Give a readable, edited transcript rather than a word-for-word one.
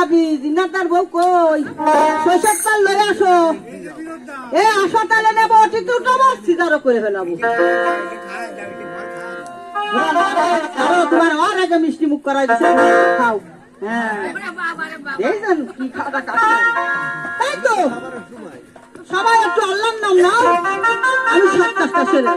যাবি দিনাদার বউ কই শৈশব কাল লই আসো এ আসো তাহলে নেবো ঠিক উঠাবো সিজারও করে ফেলাবো তোমার আর আগে মিষ্টি মুখ করাই দিচ্ছে খাও হ্যাঁ এই জান কি খাওয়া তাই তো সবাই একটু আল্লাহর নাম নাও আমি সব কাজটা সেরে